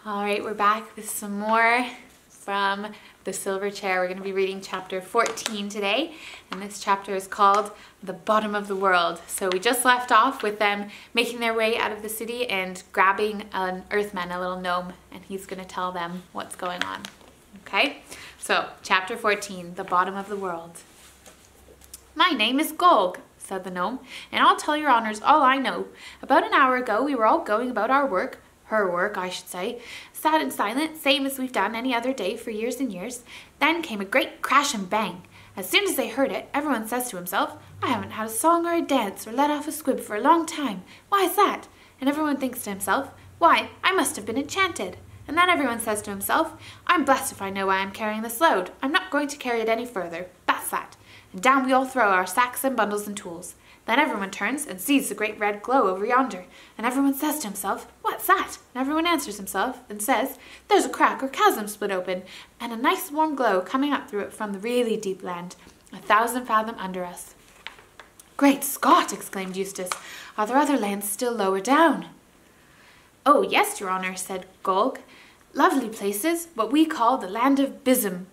All right, we're back with some more from The Silver Chair. We're going to be reading chapter 14 today, and this chapter is called The Bottom of the World. So we just left off with them making their way out of the city and grabbing an earthman, a little gnome, and he's going to tell them what's going on. Okay, so chapter 14, The Bottom of the World. "My name is Golg," said the gnome, "and I'll tell your honors all I know. About an hour ago we were all going about our work, her work I should say, sad and silent, same as we've done any other day for years and years. Then came a great crash and bang. As soon as they heard it, everyone says to himself, 'I haven't had a song or a dance or let off a squib for a long time. Why is that?' And everyone thinks to himself, 'Why, I must have been enchanted.' And then everyone says to himself, 'I'm blessed if I know why I'm carrying this load. I'm not going to carry it any further. That's that.' And down we all throw our sacks and bundles and tools. Then everyone turns and sees the great red glow over yonder, and everyone says to himself, 'What's that?' And everyone answers himself and says, 'There's a crack or chasm split open, and a nice warm glow coming up through it from the really deep land, 1,000 fathom under us.'" "Great Scott!" exclaimed Eustace. "Are there other lands still lower down?" "Oh yes, your honour," said Golg. "Lovely places, what we call the land of Bizem.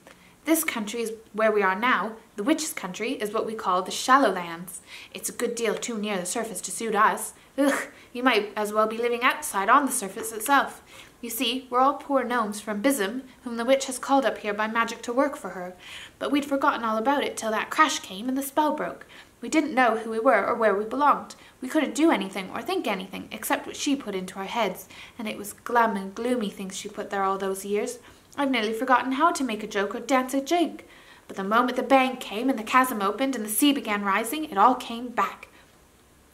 This country is where we are now. The witch's country is what we call the shallow lands. It's a good deal too near the surface to suit us. Ugh, you might as well be living outside on the surface itself. You see, we're all poor gnomes from Bizem, whom the witch has called up here by magic to work for her. But we'd forgotten all about it till that crash came and the spell broke. We didn't know who we were or where we belonged. We couldn't do anything or think anything except what she put into our heads, and it was glum and gloomy things she put there all those years. I've nearly forgotten how to make a joke or dance a jig. But the moment the bang came and the chasm opened and the sea began rising, it all came back.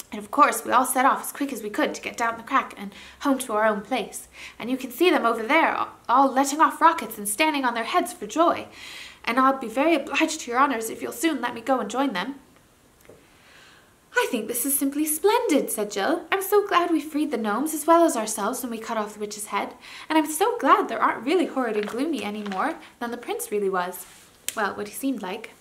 And of course we all set off as quick as we could to get down the crack and home to our own place. And you can see them over there, all letting off rockets and standing on their heads for joy. And I'll be very obliged to your honours if you'll soon let me go and join them." "I think this is simply splendid," said Jill. "I'm so glad we freed the gnomes as well as ourselves when we cut off the witch's head. And I'm so glad there aren't really horrid and gloomy any more than the prince really was. Well, what he seemed like."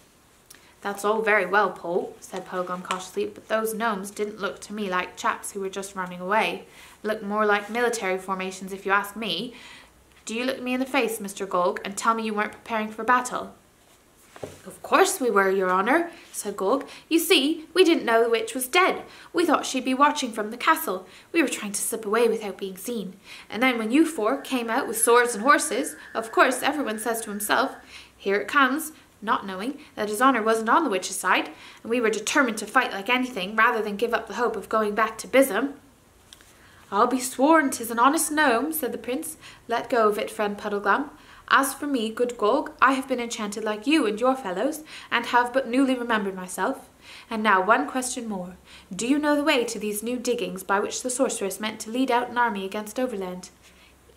"That's all very well, Paul," said Puddleglum cautiously, "but those gnomes didn't look to me like chaps who were just running away. They looked more like military formations if you ask me. Do you look me in the face, Mr. Golg, and tell me you weren't preparing for battle?" "Of course we were, your honour," said Golg. "You see, we didn't know the witch was dead. We thought she'd be watching from the castle. We were trying to slip away without being seen. And then when you four came out with swords and horses, of course everyone says to himself, 'Here it comes,' not knowing that his honour wasn't on the witch's side, and we were determined to fight like anything rather than give up the hope of going back to Bizem." "I'll be sworn 'tis an honest gnome," said the prince. "Let go of it, friend Puddleglum. As for me, good Golg, I have been enchanted like you and your fellows, and have but newly remembered myself. And now one question more. Do you know the way to these new diggings by which the sorceress meant to lead out an army against Overland?"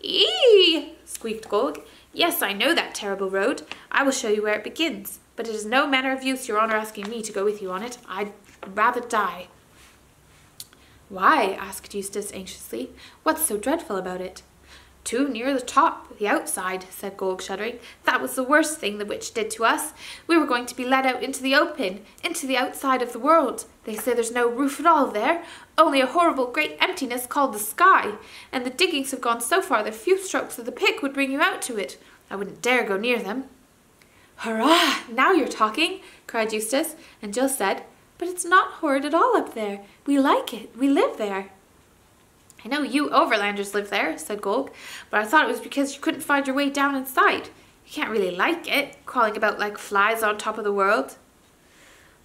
"Eee!" squeaked Golg. "Yes, I know that terrible road. I will show you where it begins. But it is no manner of use your honour asking me to go with you on it. I'd rather die." "Why?" asked Eustace anxiously. "What's so dreadful about it?" "Too near the top, the outside," said Golg, shuddering. "That was the worst thing the witch did to us. We were going to be led out into the open, into the outside of the world. They say there's no roof at all there, only a horrible great emptiness called the sky. And the diggings have gone so far that a few strokes of the pick would bring you out to it. I wouldn't dare go near them." "Hurrah! Now you're talking!" cried Eustace, and Jill said, "But it's not horrid at all up there. We like it. We live there." "I know you overlanders live there," said Golg, "but I thought it was because you couldn't find your way down inside. You can't really like it, crawling about like flies on top of the world."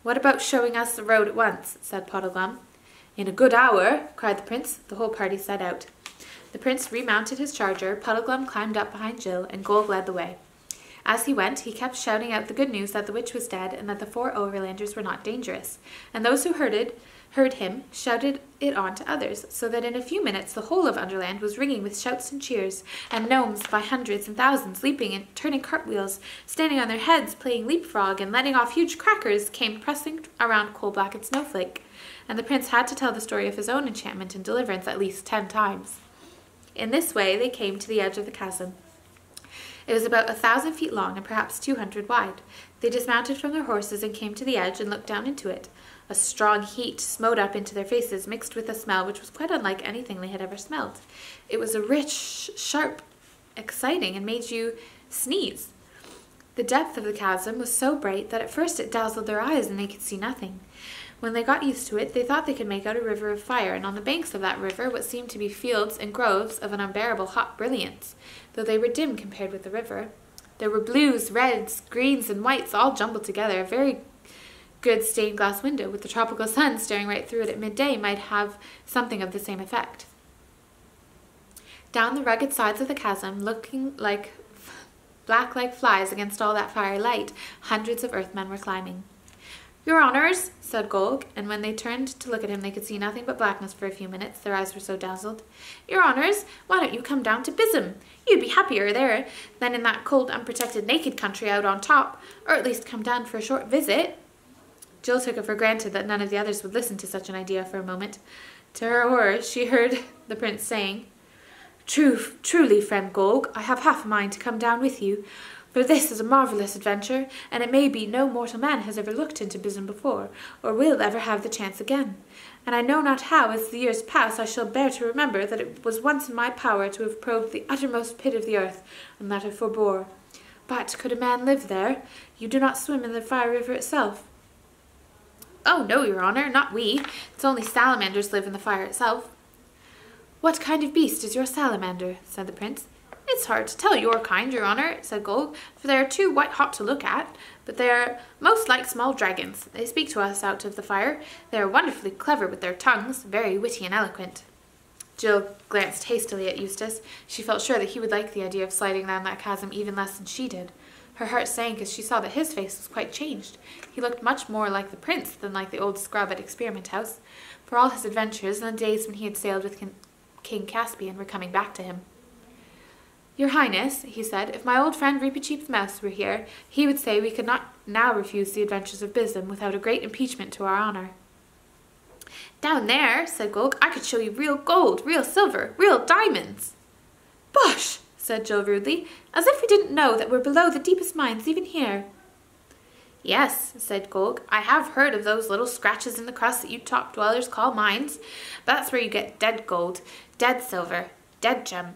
"What about showing us the road at once?" said Puddleglum. "In a good hour," cried the prince. The whole party set out. The prince remounted his charger, Puddleglum climbed up behind Jill, and Golg led the way. As he went, he kept shouting out the good news that the witch was dead and that the 4 overlanders were not dangerous, and those who heard him shouted it on to others, so that in a few minutes the whole of Underland was ringing with shouts and cheers, and gnomes by hundreds and thousands leaping and turning cartwheels, standing on their heads, playing leapfrog, and letting off huge crackers came pressing around Coal-Black and Snowflake, and the prince had to tell the story of his own enchantment and deliverance at least 10 times. In this way they came to the edge of the chasm. It was about 1,000 feet long and perhaps 200 wide. They dismounted from their horses and came to the edge and looked down into it. A strong heat smote up into their faces, mixed with a smell which was quite unlike anything they had ever smelled. It was a rich, sharp exciting and made you sneeze. The depth of the chasm was so bright that at first it dazzled their eyes and they could see nothing. When they got used to it, they thought they could make out a river of fire, and on the banks of that river what seemed to be fields and groves of an unbearable hot brilliance, though they were dim compared with the river. There were blues, reds, greens, and whites all jumbled together. A very good stained glass window with the tropical sun staring right through it at midday might have something of the same effect. Down the rugged sides of the chasm, looking like black like flies against all that fiery light, hundreds of earthmen were climbing. "Your honours," said Golg, and when they turned to look at him they could see nothing but blackness for a few minutes, their eyes were so dazzled. "Your honours, why don't you come down to Bizem? You'd be happier there than in that cold, unprotected, naked country out on top, or at least come down for a short visit." Jill took it for granted that none of the others would listen to such an idea for a moment. To her horror, she heard the prince saying, Truly, friend Golg, I have half a mind to come down with you, for this is a marvellous adventure, and it may be no mortal man has ever looked into Bizem before, or will ever have the chance again. And I know not how, as the years pass, I shall bear to remember that it was once in my power to have probed the uttermost pit of the earth, and that I forbore. But could a man live there? You do not swim in the fire river itself. "Oh, no, your honour, not we. It's only salamanders live in the fire itself." "What kind of beast is your salamander?" said the prince. "It's hard to tell your kind, your honour," said Golg, "for they are too white hot to look at, but they are most like small dragons. They speak to us out of the fire. They are wonderfully clever with their tongues, very witty and eloquent." Jill glanced hastily at Eustace. She felt sure that he would like the idea of sliding down that chasm even less than she did. Her heart sank as she saw that his face was quite changed. He looked much more like the prince than like the old scrub at Experiment House, for all his adventures and the days when he had sailed with King Caspian were coming back to him. "Your Highness," he said, "if my old friend Reepicheep's mouse were here, he would say we could not now refuse the adventures of Bizem without a great impeachment to our honour." "Down there," said Golg, "I could show you real gold, real silver, real diamonds." "Bosh!" said Jill rudely, "as if we didn't know that we're below the deepest mines even here." "Yes," said Golg, "I have heard of those little scratches in the crust that you top dwellers call mines. That's where you get dead gold, dead silver, dead gems.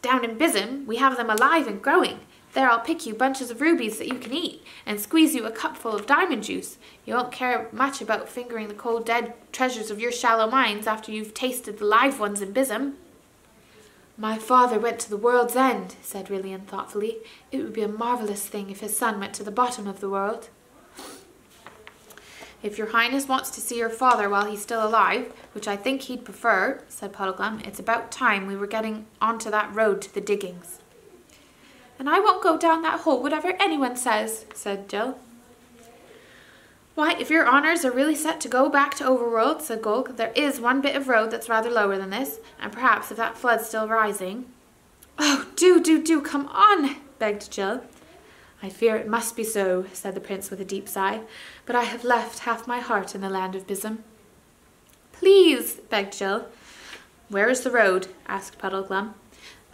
Down in Bizem, we have them alive and growing. There I'll pick you bunches of rubies that you can eat, and squeeze you a cupful of diamond juice. You won't care much about fingering the cold dead treasures of your shallow mines after you've tasted the live ones in Bizem." "My father went to the world's end," said Rilian thoughtfully. "It would be a marvellous thing if his son went to the bottom of the world." "If your Highness wants to see your father while he's still alive, which I think he'd prefer," said Puddleglum, "it's about time we were getting onto that road to the diggings." "And I won't go down that hole, whatever anyone says," said Jill. "Why, if your honours are really set to go back to Overworld," said Golg, "there is one bit of road that's rather lower than this, and perhaps if that flood's still rising—" "Oh, do, come on," begged Jill. "I fear it must be so," said the prince with a deep sigh, "but I have left half my heart in the land of Bizem." "Please," begged Jill. "Where is the road?" asked Puddleglum.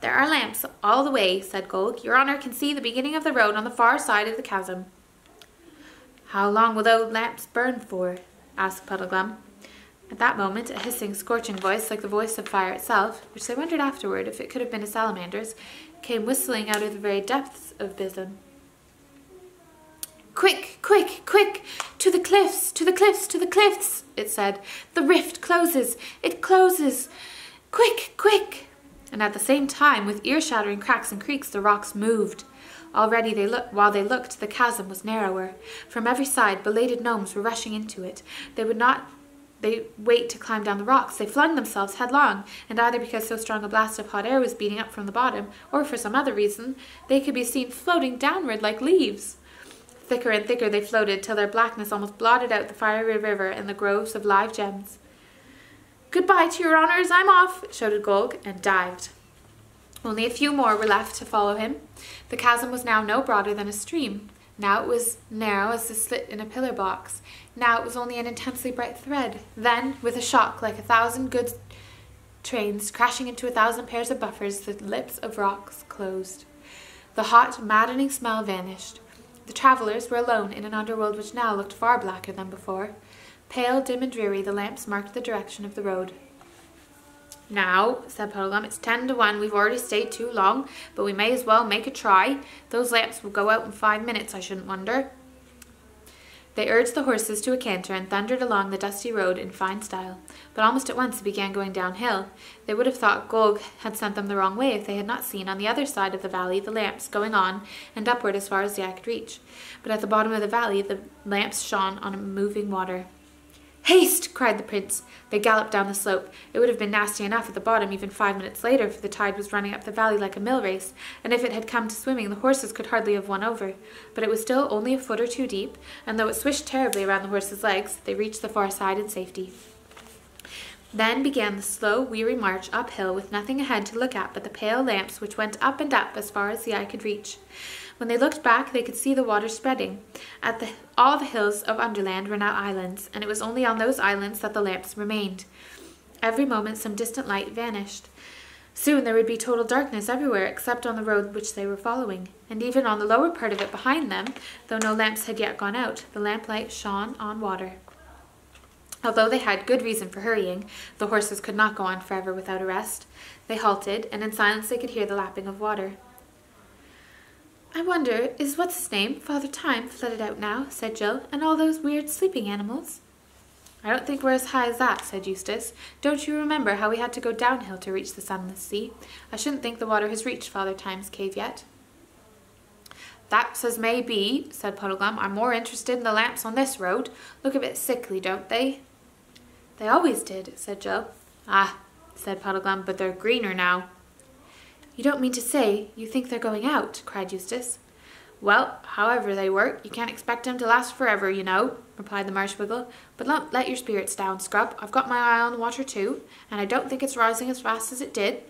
"There are lamps all the way," said Golg. "Your honour can see the beginning of the road on the far side of the chasm." "How long will those lamps burn for?" asked Puddleglum. At that moment, a hissing, scorching voice, like the voice of fire itself, which they wondered afterward if it could have been a salamander's, came whistling out of the very depths of Bizem. "Quick, quick, quick! To the cliffs, to the cliffs, to the cliffs!" it said. "The rift closes! It closes! Quick, quick!" And at the same time, with ear-shattering cracks and creaks, the rocks moved. Already while they looked, the chasm was narrower. From every side, belated gnomes were rushing into it. They would not wait to climb down the rocks. They flung themselves headlong, and either because so strong a blast of hot air was beating up from the bottom, or for some other reason, they could be seen floating downward like leaves. Thicker and thicker they floated, till their blackness almost blotted out the fiery river and the groves of live gems. "Goodbye to your honours, I'm off," shouted Golg, and dived. Only a few more were left to follow him. The chasm was now no broader than a stream. Now it was narrow as the slit in a pillar box. Now it was only an intensely bright thread. Then, with a shock like 1,000 goods trains crashing into 1,000 pairs of buffers, the lips of rocks closed. The hot, maddening smell vanished. The travellers were alone in an underworld which now looked far blacker than before. Pale, dim and dreary, the lamps marked the direction of the road. Now, said Puddleglum, it's 10 to 1. We've already stayed too long, but we may as well make a try. Those lamps will go out in 5 minutes, I shouldn't wonder. They urged the horses to a canter and thundered along the dusty road in fine style, but almost at once it began going downhill. They would have thought Gog had sent them the wrong way if they had not seen on the other side of the valley the lamps going on and upward as far as the eye could reach. But at the bottom of the valley the lamps shone on moving water. "Haste!" cried the prince. They galloped down the slope. It would have been nasty enough at the bottom even 5 minutes later, for the tide was running up the valley like a mill race, and if it had come to swimming the horses could hardly have won over. But it was still only a foot or two deep, and though it swished terribly around the horses' legs, they reached the far side in safety. Then began the slow, weary march uphill with nothing ahead to look at but the pale lamps which went up and up as far as the eye could reach. When they looked back, they could see the water spreading. All the hills of Underland were now islands, and it was only on those islands that the lamps remained. Every moment some distant light vanished. Soon there would be total darkness everywhere except on the road which they were following, and even on the lower part of it behind them, though no lamps had yet gone out, the lamplight shone on water. Although they had good reason for hurrying, the horses could not go on forever without a rest. They halted, and in silence they could hear the lapping of water. "I wonder, is what's-his-name, Father Time, flooded out now?" said Jill, "and all those weird sleeping animals?" "I don't think we're as high as that," said Eustace. "Don't you remember how we had to go downhill to reach the Sunless Sea? I shouldn't think the water has reached Father Time's cave yet." "That's as may be," said Puddleglum. "I'm more interested in the lamps on this road. Look a bit sickly, don't they?" "They always did," said Jill. "Ah," said Puddleglum, "but they're greener now." "You don't mean to say you think they're going out?" cried Eustace. "Well, however they work, you can't expect 'em to last forever, you know," replied the Marshwiggle. "But don't let your spirits down, Scrub. I've got my eye on the water too, and I don't think it's rising as fast as it did."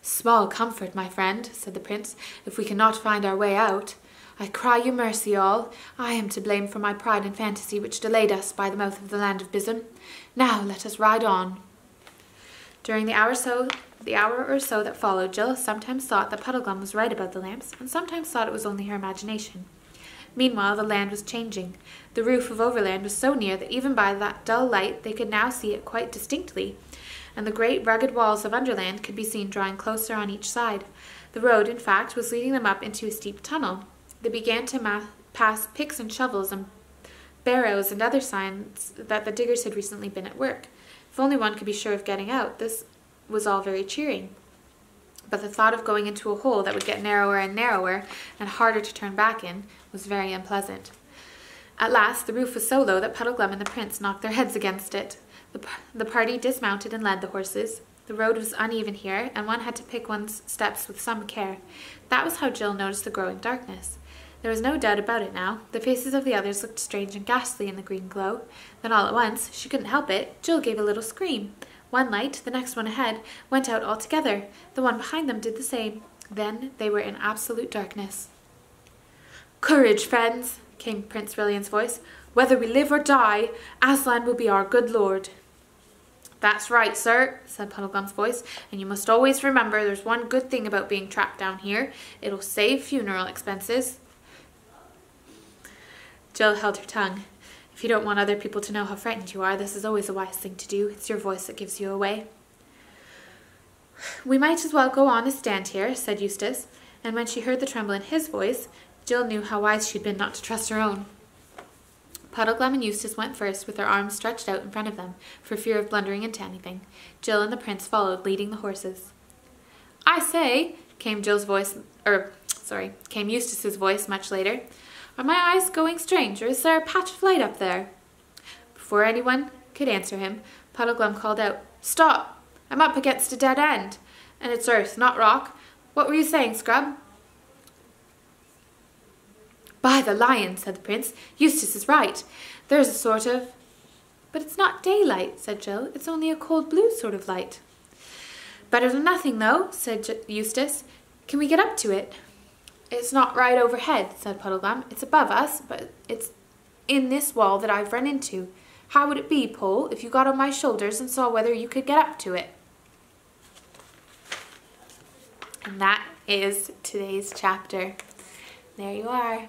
"Small comfort, my friend," said the prince, "if we cannot find our way out. I cry you mercy all. I am to blame for my pride and fantasy which delayed us by the mouth of the land of Bysm. Now let us ride on." During the hour or so that followed, Jill sometimes thought that Puddleglum was right about the lamps, and sometimes thought it was only her imagination. Meanwhile, the land was changing. The roof of Overland was so near that even by that dull light they could now see it quite distinctly, and the great rugged walls of Underland could be seen drawing closer on each side. The road, in fact, was leading them up into a steep tunnel. They began to pass picks and shovels and barrows and other signs that the diggers had recently been at work. If only one could be sure of getting out, this was all very cheering. But the thought of going into a hole that would get narrower and narrower and harder to turn back in was very unpleasant. At last the roof was so low that Puddleglum and the prince knocked their heads against it. The party dismounted and led the horses. The road was uneven here, and one had to pick one's steps with some care. That was how Jill noticed the growing darkness. There was no doubt about it now. The faces of the others looked strange and ghastly in the green glow. Then all at once, she couldn't help it, Jill gave a little scream. One light, the next one ahead, went out altogether. The one behind them did the same. Then they were in absolute darkness. "Courage, friends," came Prince Brilliant's voice. "Whether we live or die, Aslan will be our good lord." "That's right, sir," said Puddleglum's voice, "and you must always remember there's one good thing about being trapped down here. It'll save funeral expenses." Jill held her tongue. If you don't want other people to know how frightened you are, this is always a wise thing to do. It's your voice that gives you away. "We might as well go on as stand here," said Eustace, and when she heard the tremble in his voice, Jill knew how wise she'd been not to trust her own. Puddleglum and Eustace went first with their arms stretched out in front of them, for fear of blundering into anything. Jill and the prince followed, leading the horses. "I say," came Eustace's voice much later, "are my eyes going strange, or is there a patch of light up there?" Before anyone could answer him, Puddleglum called out, "Stop! I'm up against a dead end, and it's earth, not rock. What were you saying, Scrub?" "By the lion," said the prince, "Eustace is right. There's a sort of—" "But it's not daylight," said Jill. "It's only a cold blue sort of light." "Better than nothing, though," said Eustace. "Can we get up to it?" "It's not right overhead," said Puddleglum. "It's above us, but it's in this wall that I've run into. How would it be, Pole, if you got on my shoulders and saw whether you could get up to it?" And that is today's chapter. There you are.